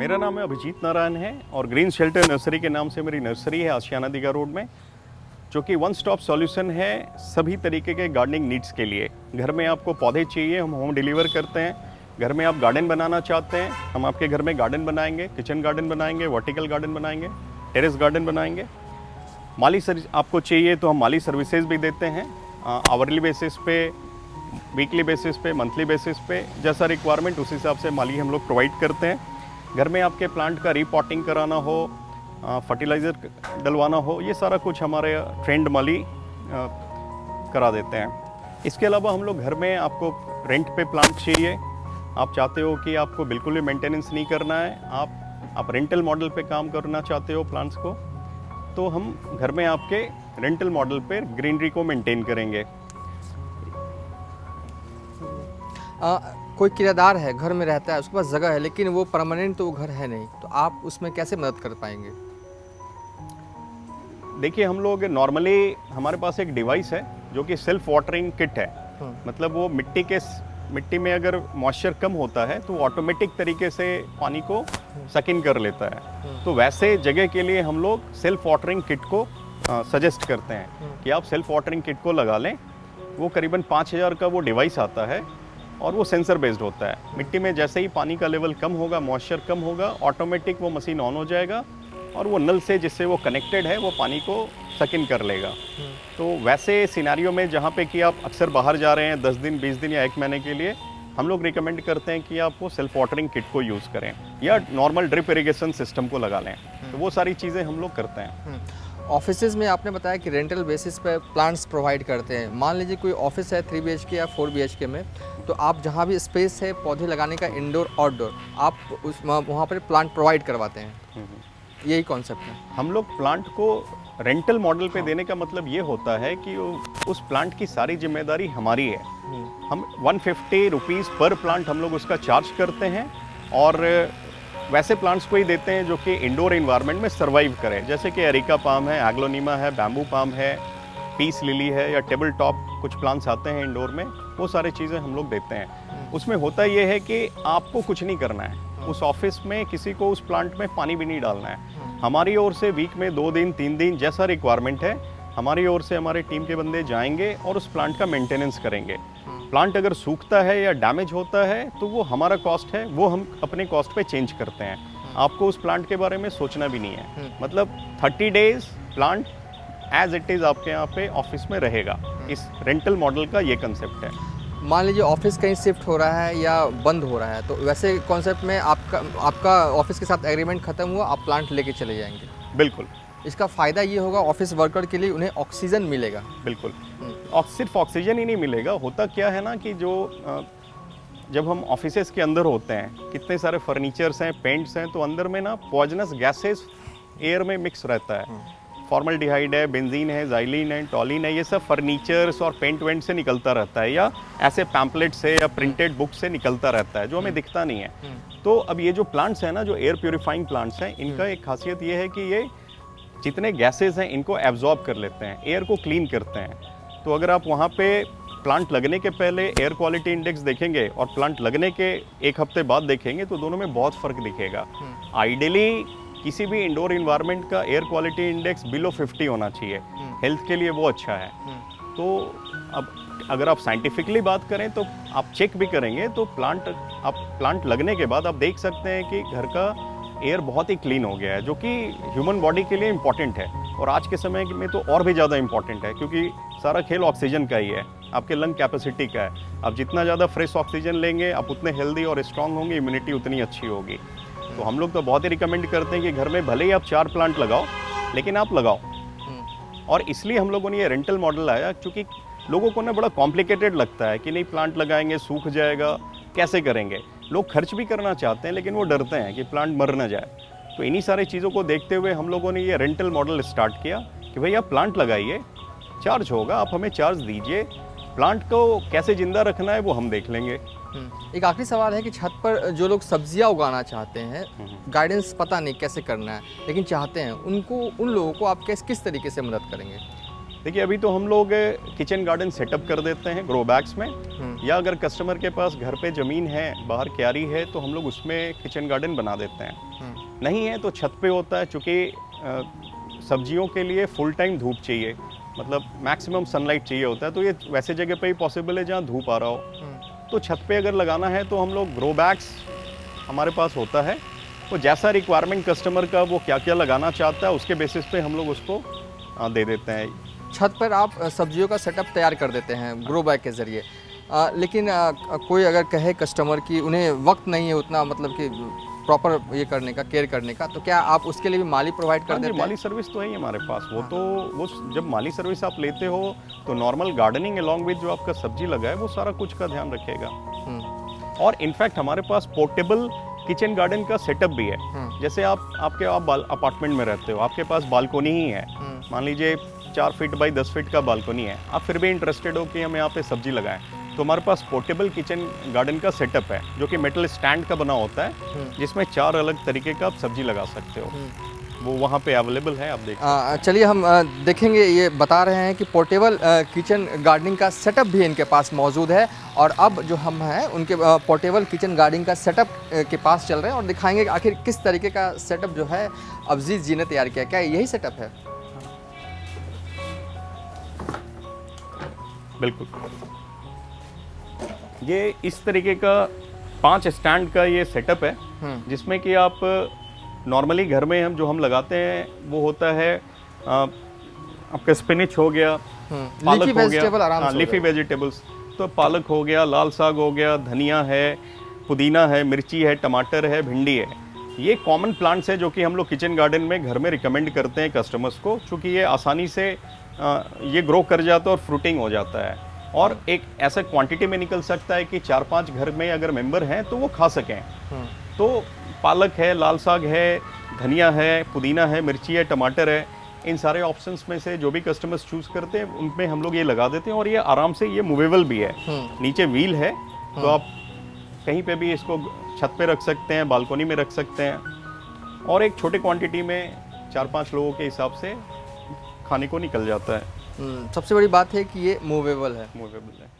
मेरा नाम है अभिजीत नारायण है और ग्रीन शेल्टर नर्सरी के नाम से मेरी नर्सरी है आशियाना दीघा रोड में, जो कि वन स्टॉप सॉल्यूशन है सभी तरीके के गार्डनिंग नीड्स के लिए। घर में आपको पौधे चाहिए, हम होम डिलीवर करते हैं। घर में आप गार्डन बनाना चाहते हैं, हम आपके घर में गार्डन बनाएंगे, किचन गार्डन बनाएंगे, वर्टिकल गार्डन बनाएंगे, टेरेस गार्डन बनाएंगे। माली सर्विस आपको चाहिए तो हम माली सर्विसेज भी देते हैं, आवरली बेसिस पे, वीकली बेसिस पे, मंथली बेसिस पे, जैसा रिक्वायरमेंट उस हिसाब से माली हम लोग प्रोवाइड करते हैं। घर में आपके प्लांट का रीपॉटिंग कराना हो, फर्टिलाइज़र डलवाना हो, ये सारा कुछ हमारे ट्रेंड माली करा देते हैं। इसके अलावा हम लोग घर में आपको रेंट पे प्लांट चाहिए, आप चाहते हो कि आपको बिल्कुल भी मेंटेनेंस नहीं करना है, आप रेंटल मॉडल पे काम करना चाहते हो प्लांट्स को, तो हम घर में आपके रेंटल मॉडल पे ग्रीनरी को मेंटेन करेंगे। कोई किराएदार है, घर में रहता है, उसके पास जगह है लेकिन वो परमानेंट तो वो घर है नहीं, तो आप उसमें कैसे मदद कर पाएंगे? देखिए, हम लोग नॉर्मली हमारे पास एक डिवाइस है जो कि सेल्फ वाटरिंग किट है। मतलब वो मिट्टी में अगर मॉइस्चर कम होता है तो ऑटोमेटिक तरीके से पानी को सक इन कर लेता है। तो वैसे जगह के लिए हम लोग सेल्फ वाटरिंग किट को सजेस्ट करते हैं कि आप सेल्फ वाटरिंग किट को लगा लें। वो करीबन 5000 का वो डिवाइस आता है और वो सेंसर बेस्ड होता है। मिट्टी में जैसे ही पानी का लेवल कम होगा, मॉइस्चर कम होगा, ऑटोमेटिक वो मशीन ऑन हो जाएगा और वो नल से जिससे वो कनेक्टेड है वो पानी को सक इन कर लेगा। तो वैसे सिनेरियो में जहाँ पे कि आप अक्सर बाहर जा रहे हैं 10 दिन, 20 दिन या 1 महीने के लिए, हम लोग रिकमेंड करते हैं कि आप वो सेल्फ वाटरिंग किट को यूज़ करें या नॉर्मल ड्रिप इरिगेशन सिस्टम को लगा लें। तो वो सारी चीज़ें हम लोग करते हैं। ऑफिसेज में आपने बताया कि रेंटल बेसिस पे प्लांट्स प्रोवाइड करते हैं। मान लीजिए कोई ऑफिस है 3 BHK या 4 BHK में, तो आप जहाँ भी स्पेस है पौधे लगाने का, इंडोर आउटडोर, आप वहाँ पर प्लांट प्रोवाइड करवाते हैं। यही कॉन्सेप्ट है। हम लोग प्लांट को रेंटल मॉडल पे देने का मतलब ये होता है कि उस प्लांट की सारी जिम्मेदारी हमारी है। हम 150 रुपीज़ पर प्लांट हम लोग उसका चार्ज करते हैं और वैसे प्लांट्स को ही देते हैं जो कि इंडोर एनवायरनमेंट में सर्वाइव करें, जैसे कि एरिका पाम है, एग्लोनीमा है, बैम्बू पाम है, पीस लिली है या टेबल टॉप कुछ प्लांट्स आते हैं इंडोर में, वो सारी चीज़ें हम लोग देते हैं। उसमें होता ये है कि आपको कुछ नहीं करना है, उस ऑफिस में किसी को उस प्लांट में पानी भी नहीं डालना है। हमारी ओर से वीक में 2 दिन 3 दिन जैसा रिक्वायरमेंट है, हमारी ओर से हमारे टीम के बंदे जाएंगे और उस प्लांट का मेंटेनेंस करेंगे। प्लांट अगर सूखता है या डैमेज होता है तो वो हमारा कॉस्ट है, वो हम अपने कॉस्ट पे चेंज करते हैं। आपको उस प्लांट के बारे में सोचना भी नहीं है। मतलब 30 days plant as it is आपके यहाँ पे ऑफिस में रहेगा। इस रेंटल मॉडल का ये कंसेप्ट है। मान लीजिए ऑफिस कहीं शिफ्ट हो रहा है या बंद हो रहा है, तो वैसे कॉन्सेप्ट में आपका ऑफिस के साथ एग्रीमेंट खत्म हुआ, आप प्लांट लेके चले जाएंगे। बिल्कुल। इसका फ़ायदा ये होगा ऑफिस वर्कर के लिए, उन्हें ऑक्सीजन मिलेगा। बिल्कुल। और सिर्फ ऑक्सीजन ही नहीं मिलेगा, होता क्या है ना कि जब हम ऑफिसेस के अंदर होते हैं, कितने सारे फर्नीचर्स हैं, पेंट्स हैं, तो अंदर में ना पॉइजनस गैसेस एयर में मिक्स रहता है। फॉर्मल्डिहाइड है, बेंजीन है, ज़ाइलिन है, टॉलिन है, ये सब फर्नीचर्स और पेंट वेंट से निकलता रहता है या ऐसे पैम्पलेट से या प्रिंटेड बुक से निकलता रहता है जो हमें दिखता नहीं है। तो अब ये जो प्लांट्स हैं ना, जो एयर प्योरीफाइंग प्लांट्स हैं, इनका एक खासियत ये है कि ये जितने गैसेज हैं इनको एब्जॉर्ब कर लेते हैं, एयर को क्लीन करते हैं। तो अगर आप वहाँ पे प्लांट लगने के पहले एयर क्वालिटी इंडेक्स देखेंगे और प्लांट लगने के 1 हफ्ते बाद देखेंगे तो दोनों में बहुत फ़र्क दिखेगा। आइडियली किसी भी इंडोर इन्वायरमेंट का एयर क्वालिटी इंडेक्स बिलो 50 होना चाहिए, हेल्थ के लिए वो अच्छा है। तो अब अगर आप साइंटिफिकली बात करें तो आप चेक भी करेंगे तो प्लांट लगने के बाद आप देख सकते हैं कि घर का एयर बहुत ही क्लीन हो गया है, जो कि ह्यूमन बॉडी के लिए इम्पॉर्टेंट है और आज के समय में तो और भी ज़्यादा इम्पॉर्टेंट है, क्योंकि सारा खेल ऑक्सीजन का ही है, आपके लंग कैपेसिटी का है। आप जितना ज़्यादा फ्रेश ऑक्सीजन लेंगे, आप उतने हेल्दी और स्ट्रांग होंगे, इम्यूनिटी उतनी अच्छी होगी। तो हम लोग तो बहुत ही रिकमेंड करते हैं कि घर में भले ही आप 4 प्लांट लगाओ, लेकिन आप लगाओ। और इसलिए हम लोगों ने ये रेंटल मॉडल लाया, क्योंकि लोगों को ना बड़ा कॉम्प्लिकेटेड लगता है कि नहीं प्लांट लगाएंगे सूख जाएगा, कैसे करेंगे। लोग खर्च भी करना चाहते हैं लेकिन वो डरते हैं कि प्लांट मर ना जाए। तो इन्हीं सारी चीज़ों को देखते हुए हम लोगों ने ये रेंटल मॉडल स्टार्ट किया कि भाई आप प्लांट लगाइए, चार्ज होगा, आप हमें चार्ज दीजिए, प्लांट को कैसे ज़िंदा रखना है वो हम देख लेंगे। एक आखिरी सवाल है कि छत पर जो लोग सब्जियां उगाना चाहते हैं, गाइडेंस पता नहीं कैसे करना है लेकिन चाहते हैं, उन लोगों को आप किस तरीके से मदद करेंगे? देखिए अभी तो हम लोग किचन गार्डन सेटअप कर देते हैं ग्रो बैग्स में, या अगर कस्टमर के पास घर पे ज़मीन है, बाहर क्यारी है, तो हम लोग उसमें किचन गार्डन बना देते हैं। नहीं है तो छत पे होता है, चूँकि सब्जियों के लिए फुल टाइम धूप चाहिए, मतलब मैक्सिमम सनलाइट चाहिए होता है, तो ये वैसे जगह पे ही पॉसिबल है जहाँ धूप आ रहा हो। तो छत पे अगर लगाना है तो हम लोग ग्रो बैग्स हमारे पास होता है, तो जैसा रिक्वायरमेंट कस्टमर का वो क्या क्या लगाना चाहता है उसके बेसिस पे हम लोग उसको दे देते हैं। छत पर आप सब्जियों का सेटअप तैयार कर देते हैं ग्रो बैग के ज़रिए, लेकिन कोई अगर कहे कस्टमर कि उन्हें वक्त नहीं है उतना, मतलब कि प्रॉपर ये करने का, केयर करने का, तो क्या आप उसके लिए भी माली प्रोवाइड कर देते हैं? माली सर्विस तो है ही हमारे पास। वो तो वो जब माली सर्विस आप लेते हो तो नॉर्मल गार्डनिंग अलॉन्ग विद जो आपका सब्जी लगा है वो सारा कुछ का ध्यान रखेगा। और इनफैक्ट हमारे पास पोर्टेबल किचन गार्डन का सेटअप भी है। जैसे आप अपार्टमेंट में रहते हो, आपके पास बालकोनी ही है, मान लीजिए 4 फीट बाई 10 फीट का बालकोनी है, आप फिर भी इंटरेस्टेड हो कि हम यहाँ पे सब्जी लगाएं, तो हमारे पास पोर्टेबल किचन गार्डन का सेटअप है जो कि मेटल स्टैंड का बना होता है, जिसमें 4 अलग तरीके का आप सब्जी लगा सकते हो। वो वहाँ पे अवेलेबल है, आप देख। चलिए हम देखेंगे। ये बता रहे हैं कि पोर्टेबल किचन गार्डनिंग का सेटअप भी इनके पास मौजूद है, और अब जो हम हैं उनके पोर्टेबल किचन गार्डनिंग का सेटअप के पास चल रहे हैं और दिखाएंगे कि आखिर किस तरीके का सेटअप जो है अफजीज़ जी ने तैयार किया। क्या यही सेटअप है? बिल्कुल, ये इस तरीके का 5 स्टैंड का ये सेटअप है, जिसमें कि आप नॉर्मली घर में हम लगाते हैं वो होता है आपका स्पिनिच हो गया, पालक हो गया, लीफी वेजिटेबल्स, तो पालक हो गया, लाल साग हो गया, धनिया है, पुदीना है, मिर्ची है, टमाटर है, भिंडी है। ये कॉमन प्लांट्स है जो कि हम लोग किचन गार्डन में घर में रिकमेंड करते हैं कस्टमर्स को, क्योंकि ये आसानी से ये ग्रो कर जाता है और फ्रूटिंग हो जाता है, और एक ऐसा क्वांटिटी में निकल सकता है कि 4-5 घर में अगर मेंबर हैं तो वो खा सकें। तो पालक है, लाल साग है, धनिया है, पुदीना है, मिर्ची है, टमाटर है, इन सारे ऑप्शंस में से जो भी कस्टमर्स चूज़ करते हैं उनमें हम लोग ये लगा देते हैं, और ये आराम से ये मूवेबल भी है। नीचे व्हील है, तो आप कहीं पे भी इसको छत पे रख सकते हैं, बालकोनी में रख सकते हैं, और एक छोटे क्वांटिटी में 4-5 लोगों के हिसाब से खाने को निकल जाता है। सबसे बड़ी बात है कि ये मूवेबल है। मूवेबल है।